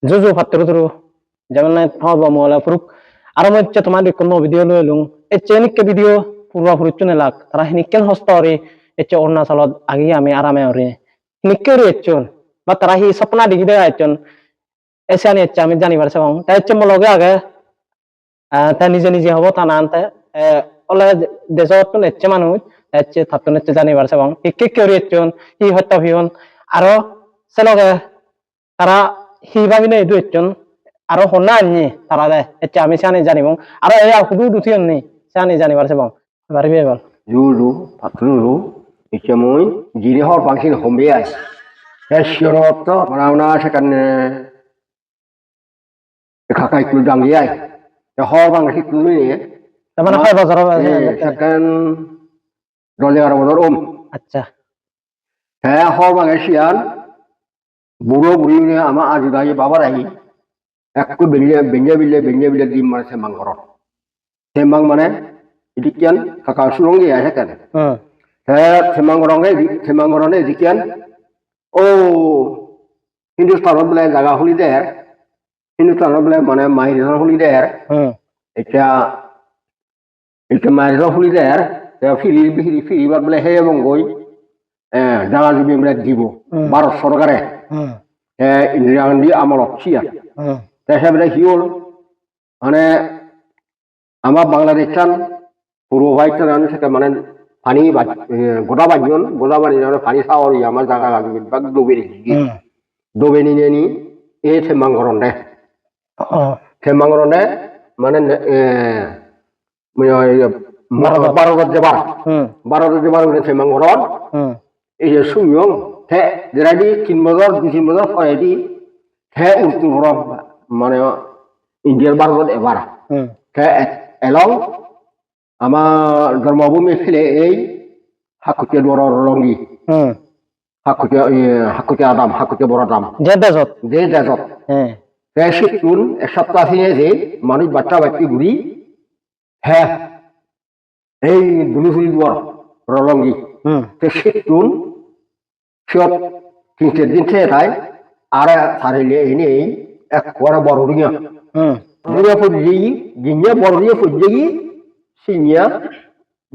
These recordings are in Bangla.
Juju fatru turu zaman na hawa mola furuk aro mo che tomar kono video lo lung che nik ke video purwa furuk chune lak tara hinikken hostori che orna salot agi ami arame ore nikkeri echon ba tara hi sapna digide echon এসে আমি জানিবার চাও তাই হচ্ছে মলগে আগে তা নিজে নিজে হবো তা না আনতে ওলা দেশত নেচ্ছে মানুষ তাই হচ্ছে থাকতো নেচ্ছে জানিবার চাও কে কেউরি এচ্ছন হি হত্যা ভিয়ন আরো সেলগে তারা হি ভাবি না এদু এচ্ছন আরো হন্না আননি তারা দে হচ্ছে আমি সানি জানিব আরো এই হুদু দুথি আননি সানি জানিবার চাও পারবি এবার Julu, patrulu, ichamoy, gini hor pangsin hombias. Esyoto, mana sekan kakai kudang yai. Ya hor pangsin kulu ni. তার মানে হয় বছর Sekan dole ara আচ্ছা Saya hor pangsian, buru buru ni ama ajudai babar ai. Aku benja di mana semang korot. Semang mana? Idikian kakak sulung ya sekan. Saya semang orangnya idikian. Oh, Hindustan boleh jaga huli der. Hindustan boleh mana mahir huli der. Itu mahir huli der. Ya firi boleh hei monggoy. Jaga juga boleh dibu. Baru sorgare. Indrian di amalok cia. Saya boleh hiul. Ane ama Bangladeshan. Puru white anu sekarang mana pani goda bagian pani sahur ya mas jaga lagi bag dobeni ni semanggoronde mana barat jebar udah semanggoron sumyong jadi kinmodor already untuk orang mana India barat ebar elong ama Dharmabhumi file ei hakute doro longi hakute adam hakute boradam জেদাজত je jazot shitun ek saptah sini je manuj baccha bacchi guri ei dulu suri dor rolongi shitun shot tinche dinche thai ara tharile ini ek wara borunya dunia pujji ginya borunya pujji Sinya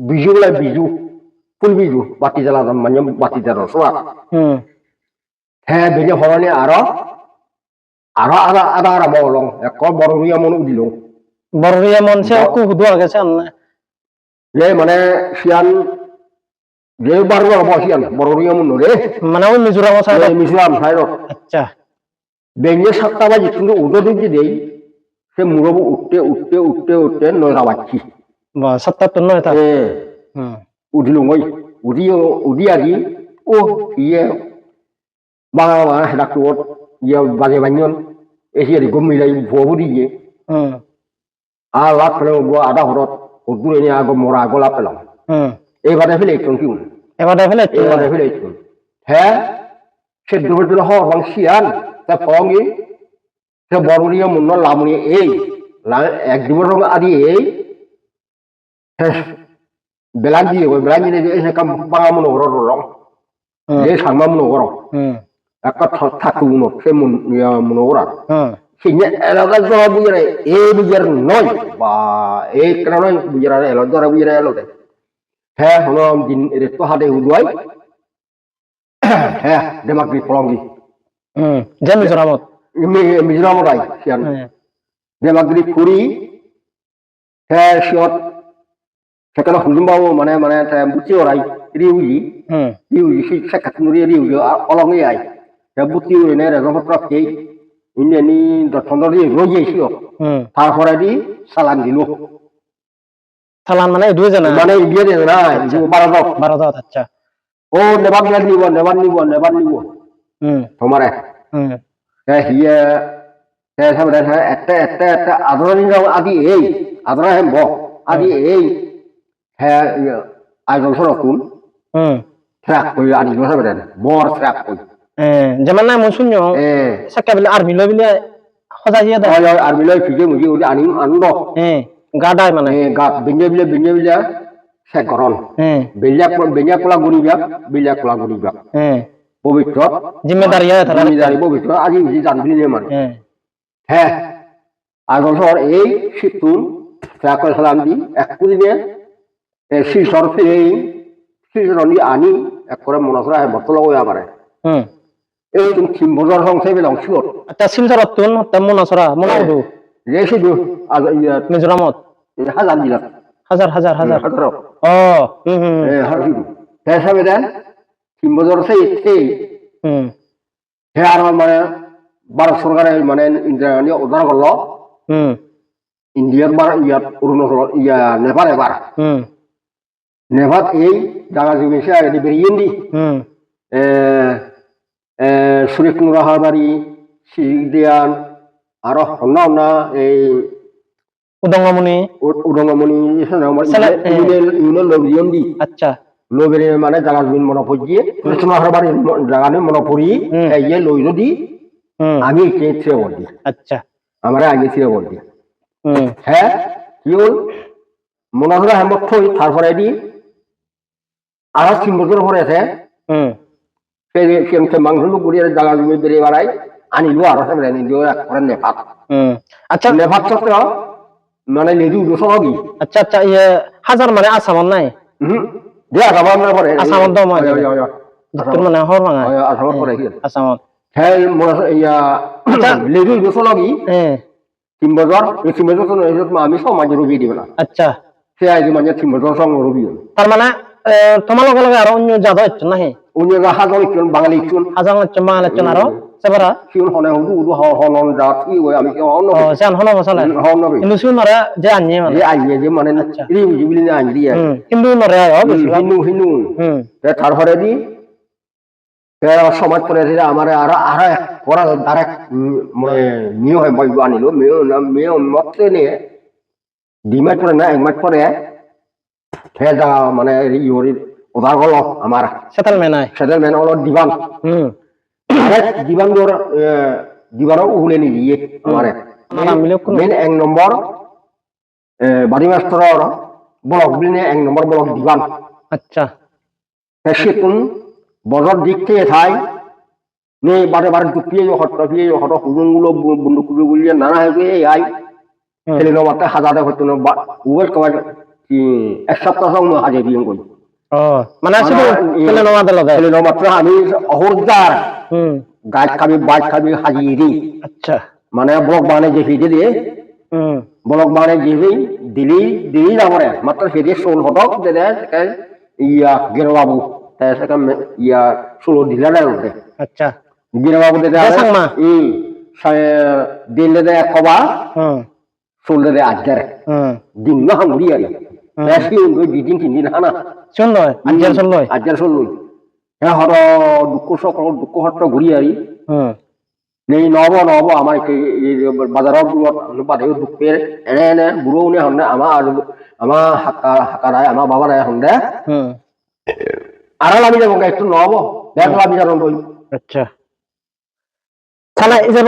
biju full biju, bati jalan namanya bati jalan surat. Benya horone ada bolong, ekor borunya monu dilong. Borunya mon se aku dua kesan. Le mana sian, le baru apa sian, borunya monu le. Mana pun Mizoram saya. Mizoram saya. Acha. Benya sakta baju itu udah deh, se murabu utte norawaci. Wah, satu ton itu. Udilungoi, udi adi, oh iya, bang hendak tuot, iya banyak, esi adi gomilai buah dia. Alat kalau gua ada horot, udu ini agak murah agak lapelong. Pada filek tungkiun. Pada filek tun. Sedul hor bang sian, tapi sebaru dia munol lamuni ek dua orang adi Belanja ni saya kam pangamun orang, dia sama mun orang, aku thatu mun, saya mun ya mun orang, sehingga elakan zora bujara, bujara noy, kerana bujara elok zora bujara elok deh, honom jin itu hade uduai, demak di pelongi, jam Mizoramot, Mizoramot ay, sian, demak di puri, shot Sekarang hulum bawa mana saya buci orang riuji si sekat muri riuji olong ay ya buci ini ada nomor berapa ini doktor dia roji sih taruh di salan dulu salan mana dua jana mana dia na itu barodot acha oh neban nibu tomare ya saya sama saya ete adron ini adron hembo adi Idol sorokun, track koi adi dosa beren, bor track koi. Zaman na musuhnya, sekarang army lo bila, khosa dia dah. Oh army lo fije muji udah ando. Gadai mana? Gad benja bila, sekoron. Benja pula guni biak. Bobicot. Jimmedari ya, Jimmedari bobicot, adi uji jangan beli ni mana. হ্যাঁ আগর এই শীতুন চাকর সালাম দি এক দিনে শিলচর ফিরে শিলচরনি আনি এক করে মনসরা বতল ওই আমারে এই তুমি 3 বছর সংসাই বেলাং শিওর আচ্ছা শিলচরত তুন তেমন আসরা মনে হদু যে শুধু মিজোরামত হাজার দিলাম হাজার হাজার হাজার ও হ্যাঁ সাবে দেন 3 বছর সেই হ্যাঁ আর মানে ভারত সরকারের মানে ইন্ডিয়ানি উদ্ধার করলো ইন্ডিয়ার বার ইয়াত অরুণাচল ইয়া নেপাল এবার নেপাল এই জায়গা জমি সে আগে বেরিয়ে দি সুরেশ মুরাহাবাড়ি শিরিদিয়ান আরো হন্না হন্না এই উদঙ্গমণি ইউনিয়ন লবিয়ন দি আচ্ছা লবেরে মানে জায়গা জমি মনে পড়িয়ে সুরেশ মুরাহাবাড়ির জায়গা নিয়ে মনে পড়ি এই লই যদি আমি ছিঁড়ে বল দিই আচ্ছা আমরা আগে ছিঁড়ে বল দিই হ্যাঁ কি হল মনে হলো হেমত থই তারপরে দি আর 3 বছর পরে আছে মাংস গুড়িয়ে জায়গা জমি বেরিয়ে বেড়াই আনিল আর করে নেপাত আচ্ছা নেপাত সত্ত্বেও মানে লেজু দুশো আচ্ছা আচ্ছা ইয়ে হাজার মানে আসামত নাই দিয়া আসামত পরে আসামত দম মানে হর ভাঙা আসামত পরে আসামত হ্যাঁ ইয়া লেজু দুশো 3 বছর 3 বছর আমি সমাজ রবি দিব না আচ্ছা সে আজ মানে 3 বছর সঙ্গ রবি তার মানে তোমার লগে লগে আর অন্য জাদা হচ্ছে না অন্য হাজার ইচ্ছুন বাঙালি ইচ্ছুন হাজার হচ্ছে বাঙালি ইচ্ছুন আরো সেবারা সিউন হনে হদু হনন জাতি ওই আমি হন জান হন মশলা হন নবে কিন্তু সিউন নরে যে আনিয়ে মানে যে আইয়ে যে মানে রি বুঝিবলি না আনি দিয়া কিন্তু নরে হিনু হিনু তারপরে দি সমাজ করে আমার আরো আরো পড়া ডাইরেক্ট মানে নিয়ে হয় মই আনিলো মেয়ে মতে নিয়ে ডিমাট করে না একমাস পরে সে জায়গা মানে ইউরি উদার হলো আমার সেটেলমেন্ট হলো দিবান দিবানও উহুলে নিয়ে আমার মেন 1 নম্বর বাড়ি মাস্টার ব্লক বিনে 1 নম্বর ব্লক দিবান আচ্ছা সে কোন বজর দিক থেকে থাই নেই বারে বারে দুপিয়ে হট হুজুনগুলো বন্দুকগুলো গুলিয়ে নানা হয়ে আই ছেলে মাত্র হাজারে হতো না উবের কমার এক সপ্তাহ সঙ্গে হাজে দিয়ে করি মানে ছেলে মাত্র আমি অহরদার গাছ খাবি বাইক খাবি হাজিয়ে দিই আচ্ছা মানে ব্লক বানে যে ফিরে দিয়ে ব্লক বানে যে দিলি যাবরে মাত্র ফিরে 16 হটক দে ইয়া গেরবাবু ইয়া 16 দিলা না আচ্ছা গেরবাবু দে দিলে দে কবা চললে আজকের দিন না হামুড়ি আর দিন 3 দিন হানা চল আজকের চল হ্যাঁ হর দুঃখ হট্ট ঘুরি আরি নেই নব আমার বাজার বাদে দুঃখের এনে বুড়ো উনি হন্ডে আমার হাকারায় আমার বাবার হন্ডে আর লামি যাবো একটু নব দেখ লামি যাবো আচ্ছা তাহলে এই যে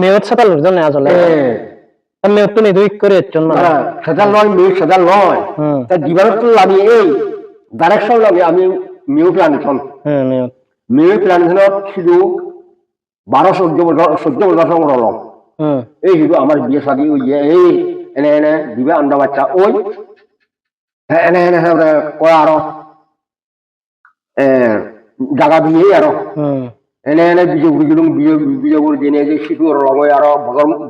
মেয়র সাতালোর জন্য আসলে মেয়র তো নিদুই করে জন্য সেটা নয় মেয়র সেটা নয় তা দিবার তো আমি এই ডাইরেকশন লাগে আমি মেয়র প্ল্যানেশন মেয়র প্ল্যানেশনত শুধু 12-14 বছর সঙ্গে রলম এই শুধু আমার বিয়ে শাদী এই এনে দিবে আন্ডা বাচ্চা ওই এনে করা আরো জায়গা দিয়ে আরো এনে বিজয় করে দিনে যে শিশু রলময় আরো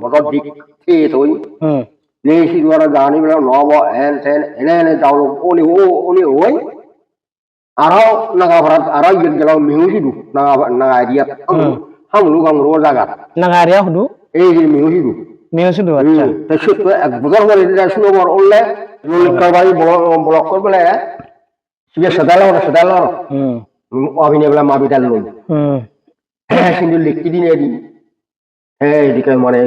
বছর দিক থেকে তৈ নেই শিশু আর জানি বেলা নব এনে যাও উনি ওই আরো নাগা ভাড়া আরো গেল মেহু শিশু নাগা এরিয়াত হামলু গামরু জায়গা নাগা এরিয়া হুদু এই যে মেহু শিশু আচ্ছা তা শিশু এক বছর করে শুরু কর উঠলে বাড়ি ব্লক করে বলে শিবে সেদাল অভিনয় বলে মা বিদাল লই কিন্তু লিখি দিনে দি হ্যাঁ এদিকে মানে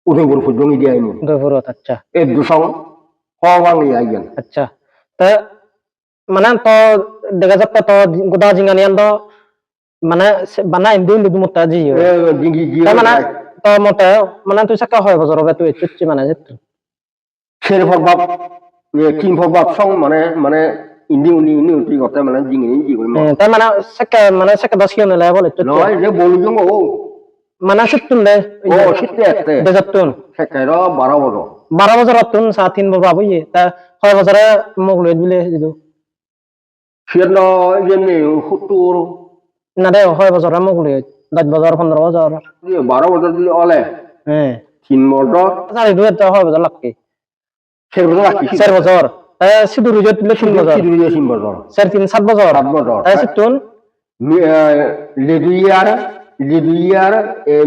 উদয়পুর ফুজঙ্গি দিয়ে আইনি উদয়পুরত আচ্ছা এই দুসং হওয়াংলি আইগেন আচ্ছা তা মানে তো দেখা যাচ্ছে তো গোদা জিঙ্গানিয়ান তো মানে বানা ইন্দু লুদু মতা জি মানে তো মতে মানে তুই সাকা হয় বছর হবে তুই চুচ্চি মানে যেত শের ফরবাব কিং ফরবাব সং মানে ইন্দি উনি করতে মানে জিঙ্গি জি কই তাই মানে সাকা 10 কিলো লে বলে চুচ্চি নয় যে বলুজং ও মানে সিটুন দে ও শীতে এতে দেজাতুন সেকের 12 বছর 12 বছর তুন সা 3 বছর বাবু ইয়ে তা 6 বছরে মোক লই দিলে দিদু সেন জেনে 70 না দে 6 বছরে মোক লই 10 বছর 15 বছর 12 বছর দিলে অলে হ্যাঁ 3 বছর সারি দুই তো 6 বছর লাগকে 4 বছর রাখি 4 বছর তা সিধু রুজত দিলে 3 বছর 3 বছর 3 7 বছর 7 বছর তা সিটুন লেদুইয়ার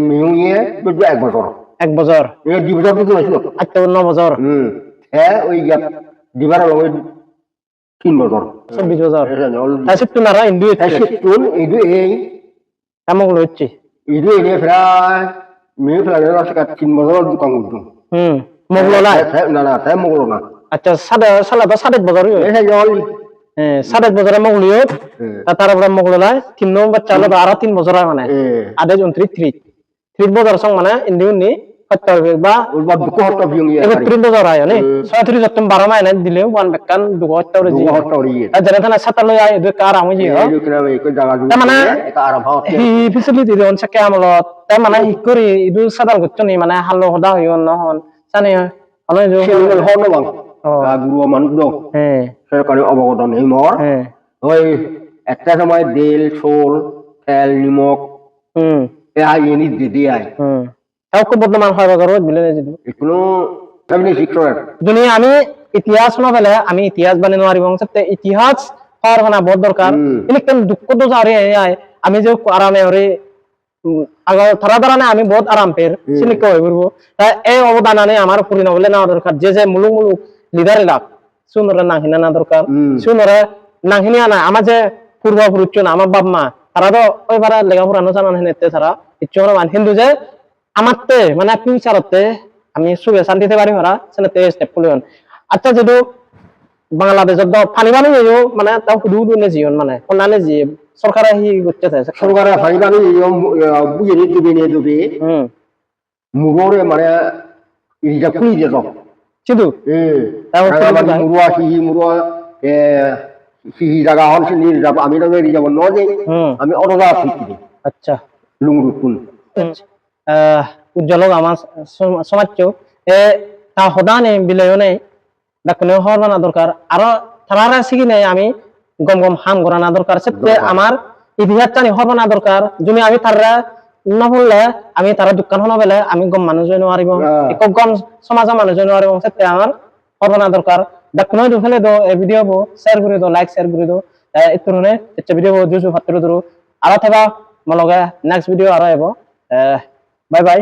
মিউয়ে বুঝবে 1 বছর 1 বছর এ 2 বছর তো ছিল আচ্ছা 9 বছর হ্যাঁ ওই দিবার ওই 3 বছর 24 বছর তা সিটুন আর ইন্দু সেতুন এই মোক লইছি ইদু এনে প্রায় মেয়ে ফেলালে রাস্তা 3 বছর দোকান করতো মোক ললাই না না তাই মগলো না আচ্ছা সালা তো 7 বছর এসে জল হ্যাঁ 7 বছরে মোক লিও তারপরে মোক ললাই 3 নম্বর চালে আর 3 বছর মানে আদে 29 বছর সং মানে ইন্ডিউনি 70 বা ওর বাপ দুঃখ হট্টা বিয়ঙ্গি এবার 30 বছর আয় নে 36 যতম 12 মাইনে দিলে ওয়ান বেকান দুঃখ হট্টা জি দুঃখ হট্টা ওরি আর জানা থানা সাতালো আয় দু কার আমি জি এই লোকরা এই কো জায়গা জুড়ে মানে এটা আরাম হাওয়া হি ফেসিলিটি দেন সাকে আমলত তা মানে হি করি ইদু সাদাল গচ্চনি মানে হালো হদা হইন নহন জানে হলো যে সেল হন বাং গুরু মানুষ দো হ্যাঁ সরকারি অবগত নেই মর হ্যাঁ ওই একটা সময় তেল সোল তেল নিমক এ আই এনি দিদি আই তাও খুব বর্তমান হয় বাজার বিলে দিদি এগুলো ফ্যামিলি শিক্ষক যদি আমি ইতিহাস না ফেলে আমি ইতিহাস বানিয়ে নোয়ারি এবং সত্যি ইতিহাস হওয়ার মানে বহুত দরকার কিন্তু কেন দুঃখ তো যারে আমি যে আরামে ওরে আগে থারা দ্বারা আমি বহুত আরাম পের সিলিক হয়ে পড়বো এই অবদান আনে আমার পরিণাম বলে না দরকার যে মুলুক মুলুক লিডার লাগ সুন্দর নাহিনা না দরকার সুন্দর নাহিনী আনা আমার যে পূর্বপুরুষ না আমার বাপ মা তারা তো ওইবার লেখাপড়া জানা হেনেতে তারা ইচ্ছে মান হিন্দু যে আমারতে মানে ফিউচারতে আমি সুখে শান্তিতে পারি ওরা সেনাতে স্টেপ করলেন আচ্ছা যেহেতু বাংলাদেশের তো ফানি বানি মানে তাও হুদু হুদু নে জীবন মানে অন্যান্য যে সরকারে হি করতে চাইছে সরকারে ফানি বানি বুঝে নিয়ে দেবে মুগরে মানে ইটা খুলি দিয়ে দাও শুধু তাও মুরুয়া হিহি মুরুয়া হিহি জায়গা হল সিনি যাব আমি তো বেরি যাব নজে আমি অরজা শিখি আচ্ছা লুঙ্গুরুকুন উজ্জ্বল আমার সমাজকে এ তা হদানে বিলয়নে ডাকনে হওয়ার দরকার আরো থানারা শিখি নাই আমি গম গম হাম করানা দরকার সেতে আমার ইতিহাস জানি হওয়ার না দরকার যদি আমি তারা না বললে আমি তারা দোকান হনা বেলে আমি গম মানুষ নোৱাৰিব একক গম সমাজৰ মানুষ নোৱাৰিব সেতে আমার হওয়ার না দরকার ডাকনে দুফালে দো এই ভিডিও বো শেয়ার করে দো লাইক শেয়ার করে দো ইতরনে এটা ভিডিও জুজু ফাতরে দো আরো থেবা মলগে নেক্সট ভিডিও আরো এবো বাই বাই